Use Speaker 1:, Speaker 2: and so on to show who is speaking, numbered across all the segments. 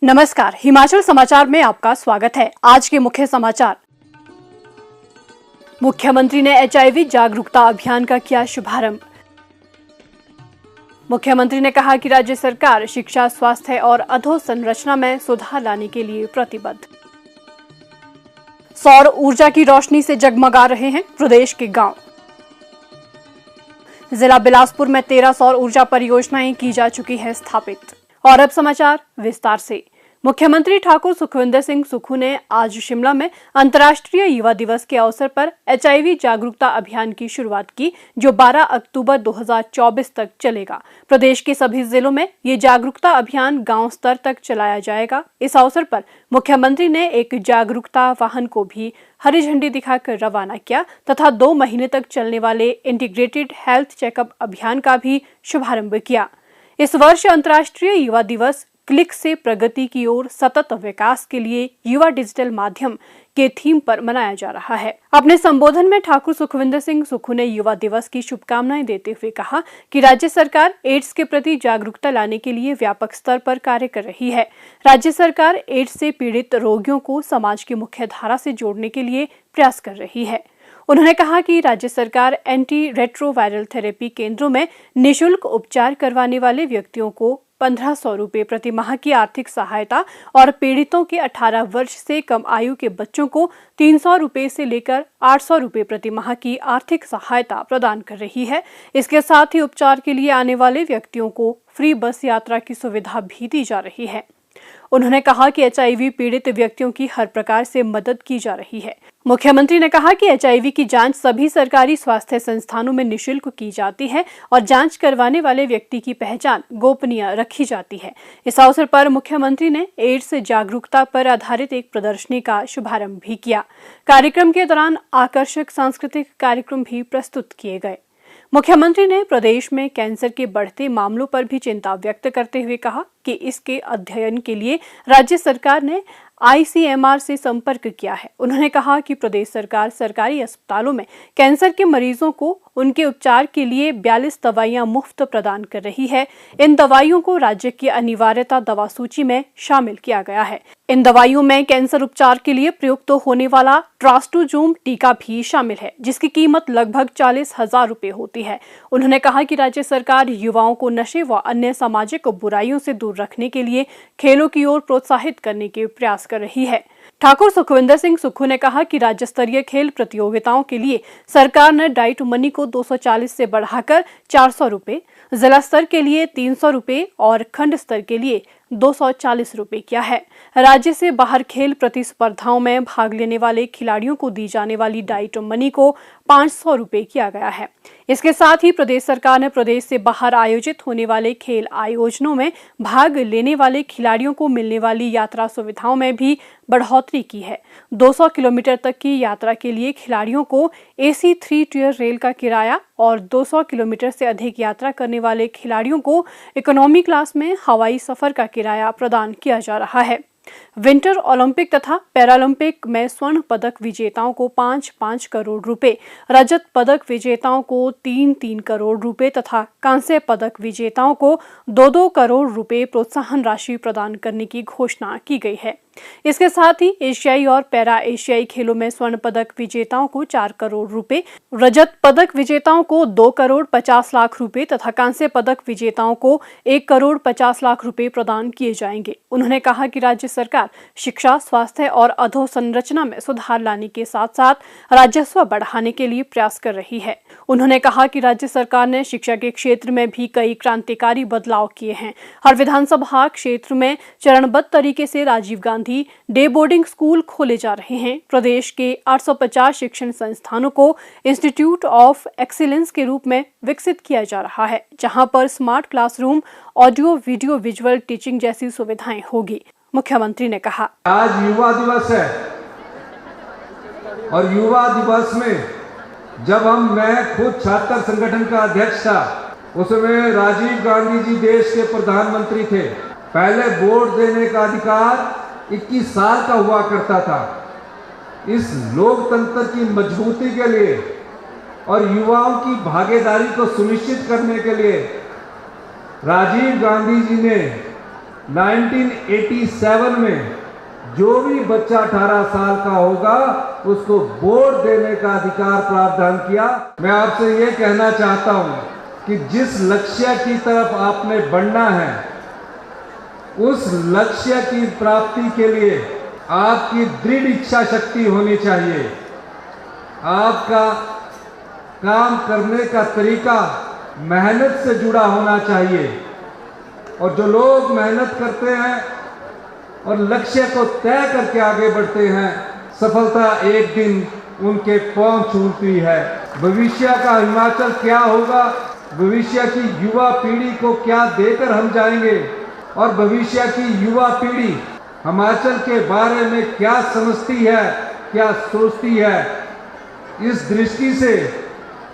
Speaker 1: नमस्कार, हिमाचल समाचार में आपका स्वागत है। आज के मुख्य समाचार। मुख्यमंत्री ने एचआईवी जागरूकता अभियान का किया शुभारंभ। मुख्यमंत्री ने कहा कि राज्य सरकार शिक्षा, स्वास्थ्य और अधोसंरचना में सुधार लाने के लिए प्रतिबद्ध। सौर ऊर्जा की रोशनी से जगमगा रहे हैं प्रदेश के गांव। जिला बिलासपुर में 13 सौर ऊर्जा परियोजनाएं की जा चुकी हैं स्थापित। और अब समाचार विस्तार से। मुख्यमंत्री ठाकुर सुखविंदर सिंह सुक्खू ने आज शिमला में अंतर्राष्ट्रीय युवा दिवस के अवसर पर एचआईवी जागरूकता अभियान की शुरुआत की, जो 12 अक्टूबर 2024 तक चलेगा। प्रदेश के सभी जिलों में ये जागरूकता अभियान गांव स्तर तक चलाया जाएगा। इस अवसर पर मुख्यमंत्री ने एक जागरूकता वाहन को भी हरी झंडी दिखाकर रवाना किया तथा 2 महीने तक चलने वाले इंटीग्रेटेड हेल्थ चेकअप अभियान का भी शुभारंभ किया। इस वर्ष अंतर्राष्ट्रीय युवा दिवस क्लिक से प्रगति की ओर सतत विकास के लिए युवा डिजिटल माध्यम के थीम पर मनाया जा रहा है। अपने संबोधन में ठाकुर सुखविंदर सिंह सुक्खू ने युवा दिवस की शुभकामनाएं देते हुए कहा कि राज्य सरकार एड्स के प्रति जागरूकता लाने के लिए व्यापक स्तर पर कार्य कर रही है। राज्य सरकार एड्स से पीड़ित रोगियों को समाज की मुख्य धारा से जोड़ने के लिए प्रयास कर रही है। उन्होंने कहा कि राज्य सरकार एंटी रेट्रोवायरल थेरेपी केंद्रों में निःशुल्क उपचार करवाने वाले व्यक्तियों को 1500 रुपए प्रति माह की आर्थिक सहायता और पीड़ितों के 18 वर्ष से कम आयु के बच्चों को 300 रुपए से लेकर 800 रुपए प्रति माह की आर्थिक सहायता प्रदान कर रही है। इसके साथ ही उपचार के लिए आने वाले व्यक्तियों को फ्री बस यात्रा की सुविधा भी दी जा रही है। उन्होंने कहा कि एचआईवी पीड़ित व्यक्तियों की हर प्रकार से मदद की जा रही है। मुख्यमंत्री ने कहा कि एचआईवी की जांच सभी सरकारी स्वास्थ्य संस्थानों में निःशुल्क की जाती है और जांच करवाने वाले व्यक्ति की पहचान गोपनीय रखी जाती है। इस अवसर पर मुख्यमंत्री ने एड्स जागरूकता पर आधारित एक प्रदर्शनी का शुभारंभ भी किया। कार्यक्रम के दौरान आकर्षक सांस्कृतिक कार्यक्रम भी प्रस्तुत किए गए। मुख्यमंत्री ने प्रदेश में कैंसर के बढ़ते मामलों पर भी चिंता व्यक्त करते हुए कहा कि इसके अध्ययन के लिए राज्य सरकार ने आईसीएमआर से संपर्क किया है। उन्होंने कहा कि प्रदेश सरकार सरकारी अस्पतालों में कैंसर के मरीजों को उनके उपचार के लिए 42 दवाइयां मुफ्त प्रदान कर रही है। इन दवाइयों को राज्य की अनिवार्यता दवा सूची में शामिल किया गया है। इन दवाइयों में कैंसर उपचार के लिए प्रयुक्त होने वाला ट्रास्टोजोम टीका भी शामिल है, जिसकी कीमत लगभग 40,000 रुपए होती है। उन्होंने कहा कि राज्य सरकार युवाओं को नशे व अन्य सामाजिक बुराइयों से दूर रखने के लिए खेलों की ओर प्रोत्साहित करने के प्रयास कर रही है। ठाकुर सुखविंदर सिंह सुक्खू ने कहा कि राज्य स्तरीय खेल प्रतियोगिताओं के लिए सरकार ने डाइट मनी को 240 से बढ़ाकर 400 रुपए, जिला स्तर के लिए 300 रुपए और खंड स्तर के लिए 240 रुपए किया है। राज्य से बाहर खेल प्रतिस्पर्धाओं में भाग लेने वाले खिलाड़ियों को दी जाने वाली डाइट मनी को 500 रुपए किया गया है। इसके साथ ही प्रदेश सरकार ने प्रदेश से बाहर आयोजित होने वाले खेल आयोजनों में भाग लेने वाले खिलाड़ियों को मिलने वाली यात्रा सुविधाओं में भी बढ़ोतरी की है। 200 किलोमीटर तक की यात्रा के लिए खिलाड़ियों को एसी 3 टियर रेल का किराया और 200 किलोमीटर से अधिक यात्रा करने वाले खिलाड़ियों को इकोनॉमी क्लास में हवाई सफर का किराया प्रदान किया जा रहा है। विंटर ओलंपिक तथा पैरालंपिक में स्वर्ण पदक विजेताओं को 5-5 करोड़ रुपए, रजत पदक विजेताओं को 3-3 करोड़ रुपए तथा कांस्य पदक विजेताओं को 2-2 करोड़ रुपए प्रोत्साहन राशि प्रदान करने की घोषणा की गई है। इसके साथ ही एशियाई और पैरा एशियाई खेलों में स्वर्ण पदक विजेताओं को 4 करोड़ रुपए, रजत पदक विजेताओं को 2 करोड़ 50 लाख रुपए तथा कांस्य पदक विजेताओं को 1 करोड़ 50 लाख रुपए प्रदान किए जाएंगे। उन्होंने कहा कि राज्य सरकार शिक्षा, स्वास्थ्य और अधोसंरचना में सुधार लाने के साथ साथ राजस्व बढ़ाने के लिए प्रयास कर रही है। उन्होंने कहा कि राज्य सरकार ने शिक्षा के क्षेत्र में भी कई क्रांतिकारी बदलाव किए हैं। हर विधानसभा क्षेत्र में चरणबद्ध तरीके से Rajiv Gandhi day boarding school खोले जा रहे हैं। प्रदेश के 850 शिक्षण संस्थानों को इंस्टीट्यूट ऑफ एक्सीलेंस के रूप में विकसित किया जा रहा है, जहां पर smart classroom, audio video visual teaching जैसी सुविधाएं होगी। मुख्यमंत्री ने कहा,
Speaker 2: आज युवा दिवस है और युवा दिवस में जब मैं खुद छात्र संगठन का अध्यक्ष था, उसमें राजीव गांधी जी देश के प्रधानमंत्री थे। पहले वोट देने का अधिकार 21 साल का हुआ करता था। इस लोकतंत्र की मजबूती के लिए और युवाओं की भागीदारी को सुनिश्चित करने के लिए राजीव गांधी जी ने 1987 में जो भी बच्चा 18 साल का होगा उसको वोट देने का अधिकार प्रावधान किया। मैं आपसे ये कहना चाहता हूं कि जिस लक्ष्य की तरफ आपने बढ़ना है उस लक्ष्य की प्राप्ति के लिए आपकी दृढ़ इच्छा शक्ति होनी चाहिए। आपका काम करने का तरीका मेहनत से जुड़ा होना चाहिए और जो लोग मेहनत करते हैं और लक्ष्य को तय करके आगे बढ़ते हैं, सफलता एक दिन उनके पहुंच छूती है। भविष्य का हिमाचल क्या होगा, भविष्य की युवा पीढ़ी को क्या देकर हम जाएंगे और भविष्य की युवा पीढ़ी हिमाचल के बारे में क्या समझती है, क्या सोचती है, इस दृष्टि से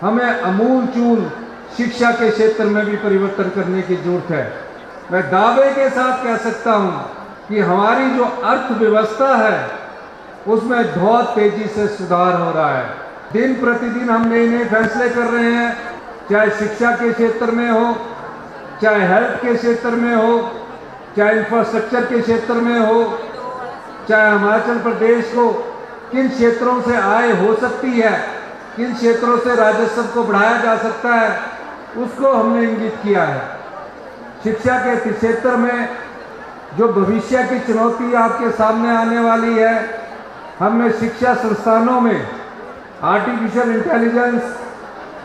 Speaker 2: हमें अमूलचूल शिक्षा के क्षेत्र में भी परिवर्तन करने की जरूरत है। मैं दावे के साथ कह सकता हूं कि हमारी जो अर्थव्यवस्था है उसमें बहुत तेजी से सुधार हो रहा है। दिन प्रतिदिन हम नए नए फैसले कर रहे हैं, चाहे शिक्षा के क्षेत्र में हो, चाहे हेल्थ के क्षेत्र में हो, चाहे इंफ्रास्ट्रक्चर के क्षेत्र में हो, चाहे हिमाचल प्रदेश को किन क्षेत्रों से आय हो सकती है, किन क्षेत्रों से राजस्व को बढ़ाया जा सकता है, उसको हमने इंगित किया है। शिक्षा के क्षेत्र में जो भविष्य की चुनौती आपके सामने आने वाली है, हमने शिक्षा संस्थानों में artificial intelligence,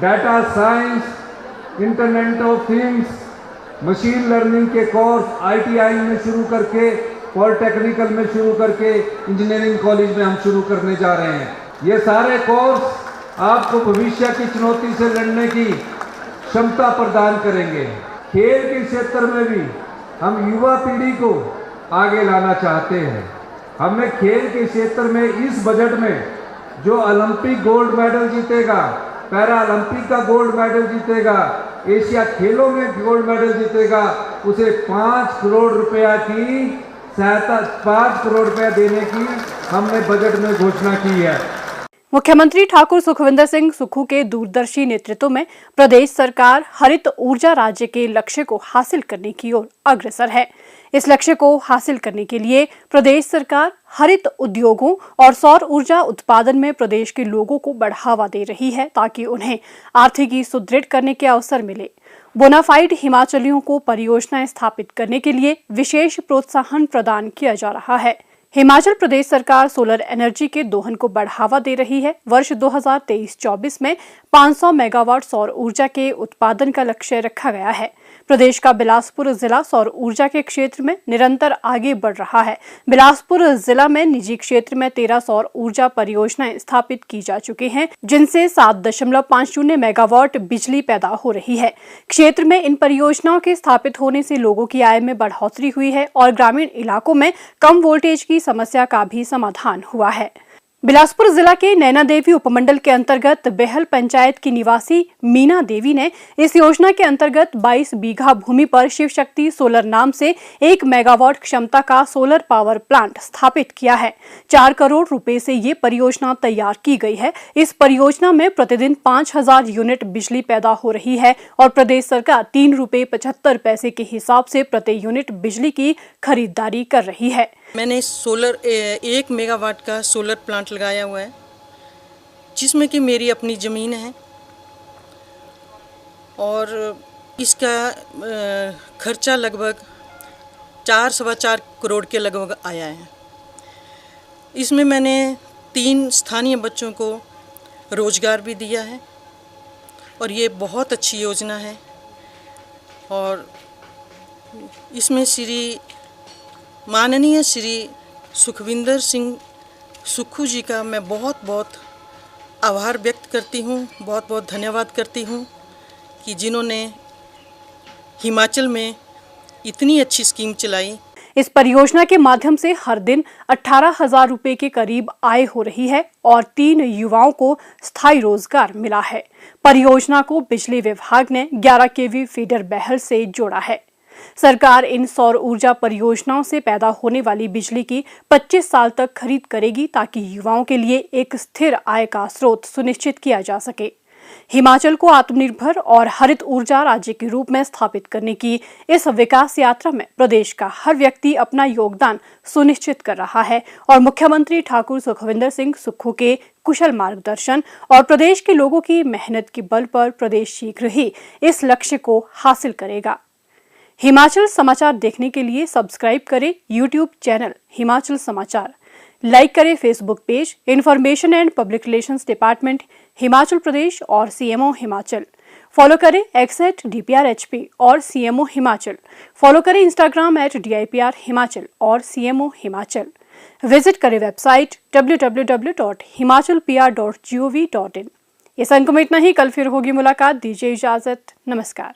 Speaker 2: data science, internet of things, machine learning के कोर्स ITI में शुरू करके, पॉलिटेक्निकल में शुरू करके, इंजीनियरिंग कॉलेज में हम शुरू करने जा रहे हैं। ये सारे कोर्स आपको भविष्य की चुनौती से लड़ने की क्षमता प्रदान करेंगे। खेल के क्षेत्र में भी हम युवा पीढ़ी को आगे लाना चाहते हैं। हमने खेल के क्षेत्र में इस बजट में जो ओलंपिक गोल्ड मेडल जीतेगा, पैरा ओलंपिक का गोल्ड मेडल जीतेगा, एशिया खेलों में गोल्ड मेडल जीतेगा, उसे 5 करोड़ रुपया की सहायता, 5 करोड़ रुपया देने की हमने बजट में घोषणा की है।
Speaker 1: मुख्यमंत्री ठाकुर सुखविंदर सिंह सुक्खू के दूरदर्शी नेतृत्व में प्रदेश सरकार हरित ऊर्जा राज्य के लक्ष्य को हासिल करने की ओर अग्रसर है। इस लक्ष्य को हासिल करने के लिए प्रदेश सरकार हरित उद्योगों और सौर ऊर्जा उत्पादन में प्रदेश के लोगों को बढ़ावा दे रही है ताकि उन्हें आर्थिकी सुदृढ़ करने के अवसर मिले। बोनाफाइड हिमाचलियों को परियोजनाएं स्थापित करने के लिए विशेष प्रोत्साहन प्रदान किया जा रहा है। हिमाचल प्रदेश सरकार सोलर एनर्जी के दोहन को बढ़ावा दे रही है। वर्ष 2023-24 में 500 मेगावाट सौर ऊर्जा के उत्पादन का लक्ष्य रखा गया है। प्रदेश का बिलासपुर जिला सौर ऊर्जा के क्षेत्र में निरंतर आगे बढ़ रहा है। बिलासपुर जिला में निजी क्षेत्र में 13 सौर ऊर्जा परियोजनाएं स्थापित की जा चुकी हैं, जिनसे 7.50 मेगावाट बिजली पैदा हो रही है। क्षेत्र में इन परियोजनाओं के स्थापित होने से लोगों की आय में बढ़ोतरी हुई है और ग्रामीण इलाकों में कम वोल्टेज की समस्या का भी समाधान हुआ है। बिलासपुर जिला के नैना देवी उपमंडल के अंतर्गत बेहल पंचायत की निवासी मीना देवी ने इस योजना के अंतर्गत 22 बीघा भूमि पर शिव शक्ति सोलर नाम से 1 मेगावाट क्षमता का सोलर पावर प्लांट स्थापित किया है। 4 करोड़ रुपए से ये परियोजना तैयार की गई है। इस परियोजना में प्रतिदिन 5000 यूनिट बिजली पैदा हो रही है और प्रदेश सरकार 3 रुपए 75 पैसे के हिसाब से प्रति यूनिट बिजली की खरीदारी कर रही है।
Speaker 3: मैंने 1 मेगावाट का सोलर प्लांट लगाया हुआ है, जिसमें कि मेरी अपनी ज़मीन है और इसका खर्चा लगभग 4-4.25 करोड़ के लगभग आया है। इसमें मैंने 3 स्थानीय बच्चों को रोज़गार भी दिया है और ये बहुत अच्छी योजना है और इसमें माननीय श्री सुखविंदर सिंह सुक्खू जी का मैं बहुत बहुत आभार व्यक्त करती हूँ, बहुत बहुत धन्यवाद करती हूँ कि जिन्होंने हिमाचल में इतनी अच्छी स्कीम चलाई।
Speaker 1: इस परियोजना के माध्यम से हर दिन 18,000 रुपए के करीब आय हो रही है और 3 युवाओं को स्थायी रोजगार मिला है। परियोजना को बिजली विभाग ने 11 kV फीडर बेहल से जोड़ा है। सरकार इन सौर ऊर्जा परियोजनाओं से पैदा होने वाली बिजली की 25 साल तक खरीद करेगी ताकि युवाओं के लिए एक स्थिर आय का स्रोत सुनिश्चित किया जा सके। हिमाचल को आत्मनिर्भर और हरित ऊर्जा राज्य के रूप में स्थापित करने की इस विकास यात्रा में प्रदेश का हर व्यक्ति अपना योगदान सुनिश्चित कर रहा है और मुख्यमंत्री ठाकुर सुखविंदर सिंह सुक्खू के कुशल मार्गदर्शन और प्रदेश के लोगों की मेहनत के बल पर प्रदेश शीघ्र ही इस लक्ष्य को हासिल करेगा। हिमाचल समाचार देखने के लिए सब्सक्राइब करें यूट्यूब चैनल हिमाचल समाचार, लाइक करें Facebook page information and public relations department Himachal Pradesh और सीएमओ हिमाचल, फॉलो करें @DPRHP और सीएमओ हिमाचल, फॉलो करें इंस्टाग्राम @DIPR हिमाचल और सीएमओ हिमाचल, विजिट करें वेबसाइट www.himachalpr.gov.in। इस अंक में इतना ही, कल फिर होगी मुलाकात, दीजिए इजाजत, नमस्कार।